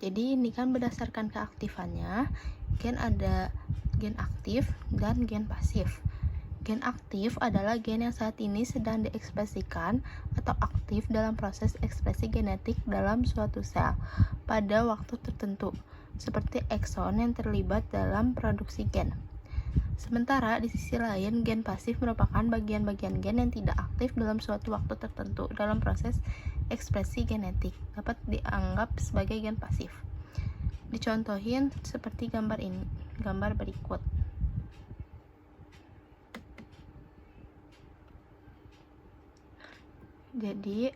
Jadi ini kan berdasarkan keaktifannya, gen ada gen aktif dan gen pasif. Gen aktif adalah gen yang saat ini sedang diekspresikan atau aktif dalam proses ekspresi genetik dalam suatu sel pada waktu tertentu, seperti ekson yang terlibat dalam produksi gen. Sementara di sisi lain, gen pasif merupakan bagian-bagian gen yang tidak aktif dalam suatu waktu tertentu dalam proses ekspresi genetik, dapat dianggap sebagai gen pasif. Dicontohin seperti gambar berikut. Jadi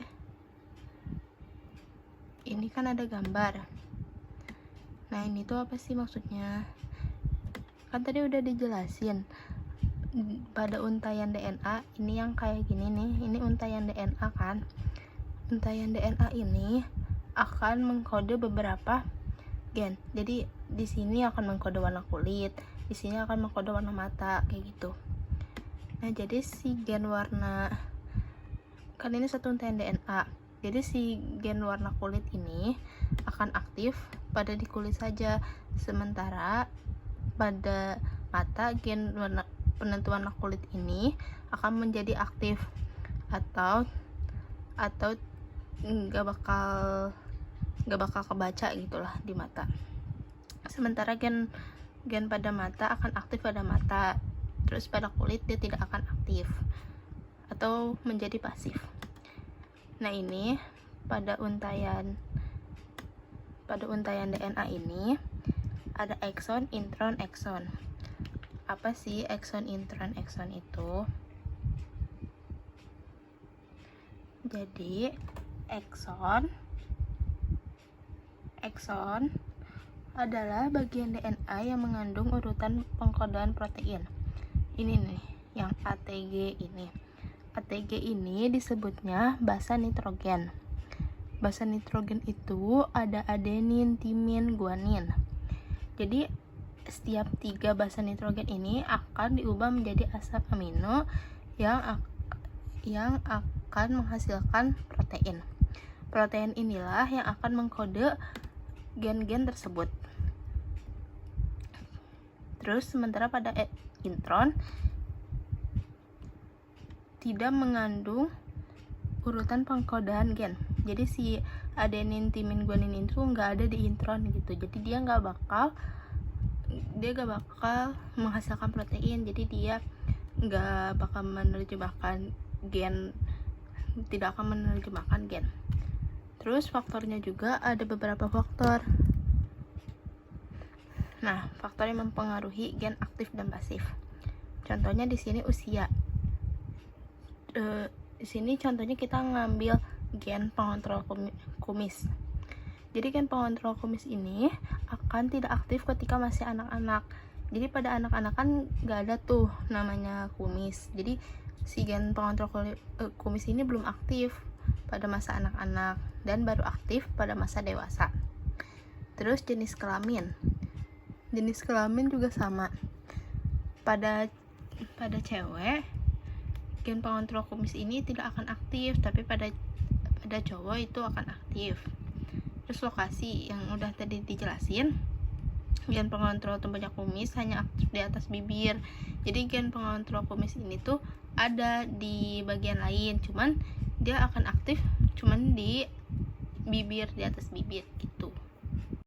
ini kan ada gambar. Nah, ini tuh apa sih maksudnya? Kan tadi udah dijelasin pada untaian DNA ini yang kayak gini nih, ini untaian DNA kan. Untaian DNA ini akan mengkode beberapa gen. Jadi di sini akan mengkode warna kulit, di sini akan mengkode warna mata, kayak gitu. Nah, jadi si gen warna, kan ini satu untaian DNA. Jadi si gen warna kulit ini akan aktif pada di kulit saja, sementara pada mata gen penentu warna kulit ini akan menjadi aktif atau nggak bakal kebaca gitulah di mata. Sementara gen pada mata akan aktif pada mata, terus pada kulit dia tidak akan aktif atau menjadi pasif. Nah, ini pada untaian DNA ini ada ekson, intron, ekson. Apa sih ekson, intron, ekson itu? Jadi ekson adalah bagian DNA yang mengandung urutan pengkodean protein. Ini nih, yang ATG ini. ATG ini disebutnya basa nitrogen. Basa nitrogen itu ada adenin, timin, guanin. Jadi setiap 3 basa nitrogen ini akan diubah menjadi asam amino yang akan menghasilkan protein. Protein inilah yang akan mengkode gen-gen tersebut. Terus sementara pada intron tidak mengandung urutan pengkodean gen. Jadi si adenin, timin, guanin itu nggak ada di intron gitu. Jadi dia nggak bakal menghasilkan protein. Jadi dia nggak bakal menerjemahkan gen, tidak akan menerjemahkan gen. Terus faktornya juga ada beberapa faktor. Nah, faktor yang mempengaruhi gen aktif dan pasif. Contohnya di sini usia. Di sini contohnya kita ngambil gen pengontrol kumis. Jadi gen pengontrol kumis ini akan tidak aktif ketika masih anak-anak. Jadi pada anak-anak kan nggak ada tuh namanya kumis. Jadi si gen pengontrol kumis ini belum aktif pada masa anak-anak dan baru aktif pada masa dewasa. Terus jenis kelamin juga sama. Pada cewek gen pengontrol kumis ini tidak akan aktif, tapi pada cowok itu akan aktif. Terus lokasi yang udah tadi dijelasin, gen pengontrol tumbuhnya kumis hanya aktif di atas bibir. Jadi gen pengontrol kumis ini tuh ada di bagian lain, cuman dia akan aktif cuman di bibir, di atas bibir gitu.